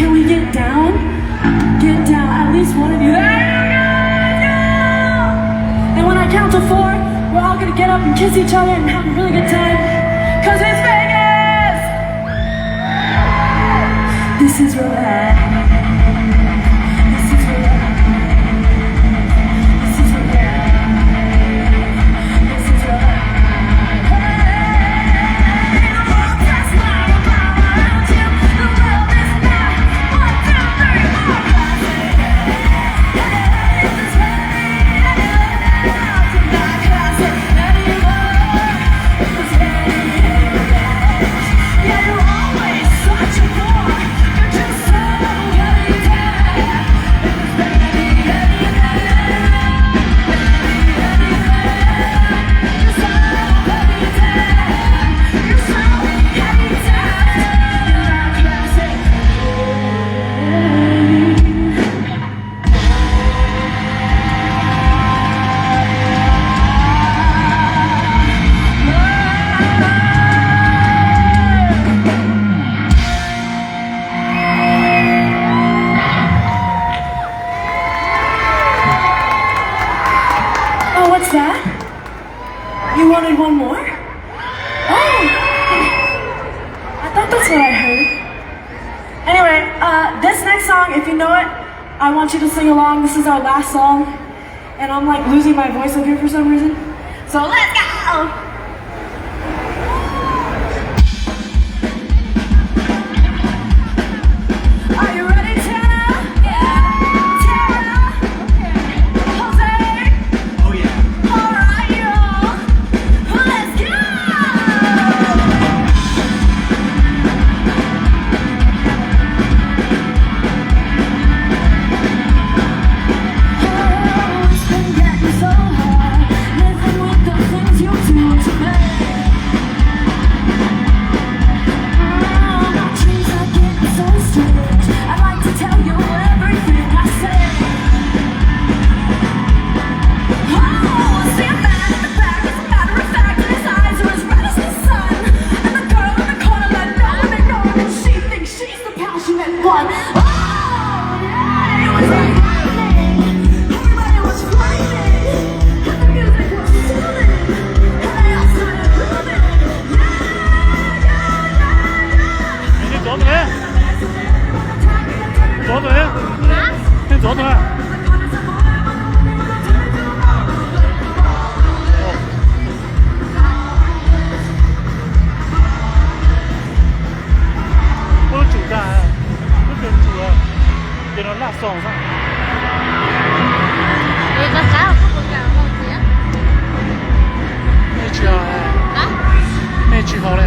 Can we get down? Get down, at least one of you. There you go! And when I count to 4, we're all gonna get up and kiss each other and have a really good time. Cause it's Vegas! This is relax. This is relax. This is relax. This is relax. What's that? You wanted one more? Oh! I thought that's what I heard. Anyway, this next song, if you know it, I want you to sing along. This is our last song. And I'm like losing my voice up here for some reason. So let's go! Are you ready, Tana? Yeah. Tara? Jose? Oh yeah. All right, y'all. Let's go! Oh, it's been getting so hard, living with the things you do to me. My dreams are getting so strange. I'd like to tell you everything I say. Oh, see a man in the back, as a matter of fact, and his eyes are as red as the sun. And the girl in the corner let no one ignore him, and she thinks she's the passionate one. Oh, yeah, it was like lightning. Everybody was flaming, and the music was soothing, and they all started moving. Yeah. 你左腿，左腿，你左腿。我有酒单，我跟住啊，给他拉上上。你個手又不會好似啊？咩住啊？啊？咩住好咧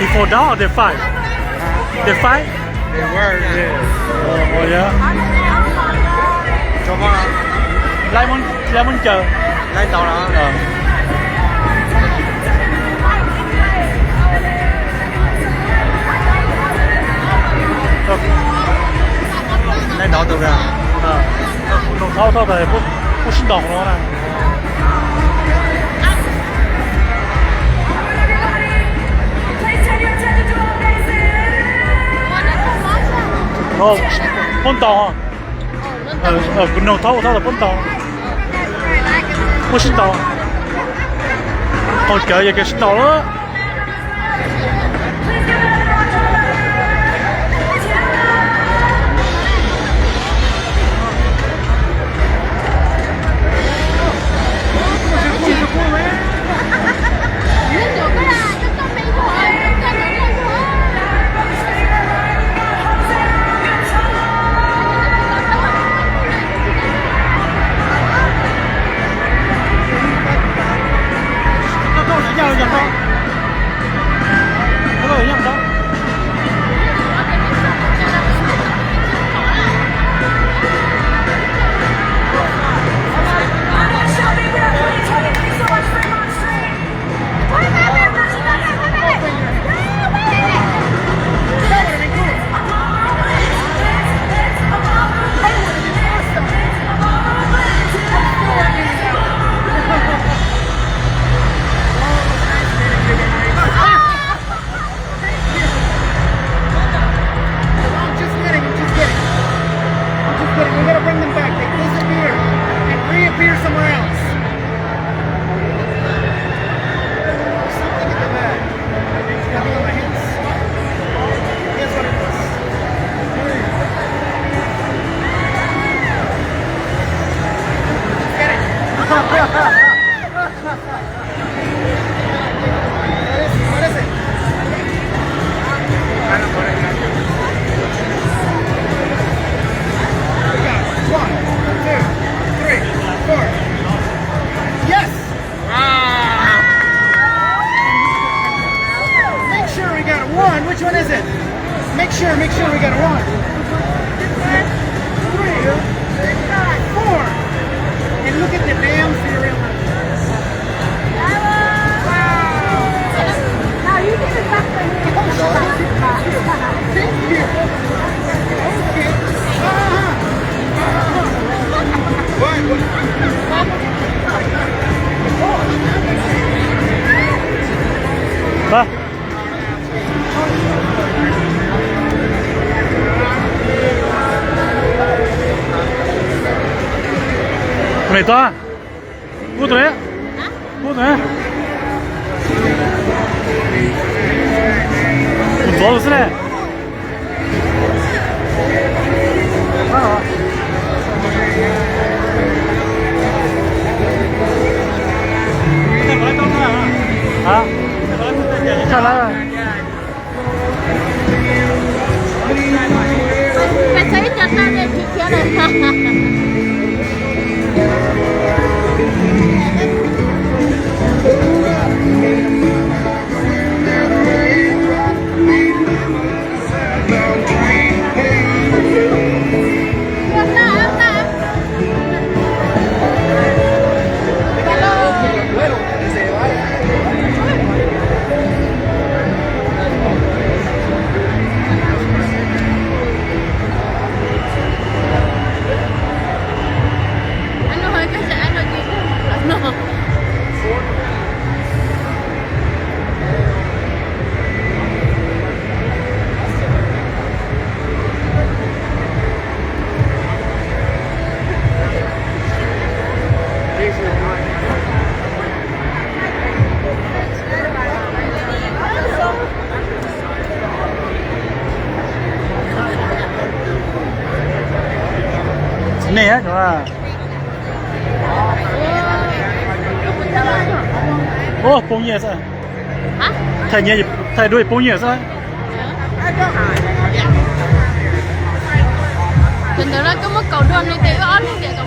？Before that, or they fight? They fight? They were. Yeah. Oh yeah. 做乜啊？拉滿chờ。拉到啦。拉到對唔對啊？弄滔滔的不是懂了呢。哦，奔道啊，弄滔滔的奔道，不是道。好搞也给是到了。Which one is it? Make sure we got a 1. 3, 4. And look at the damn cereal. Now you get it back to me. Thank you. Okay. Va. Mày to. Vô tuổi. Vô tuổi. Vô rồi đấy. Hả? Sao lại? Phải thấy cho tao lên thì kia này. Này á, đúng không? Ô, bông nhẹ sao? Hả? Thay nhẹ, thay đuôi bông nhẹ sao? Chuyện đó là có một cầu đồn này để on để có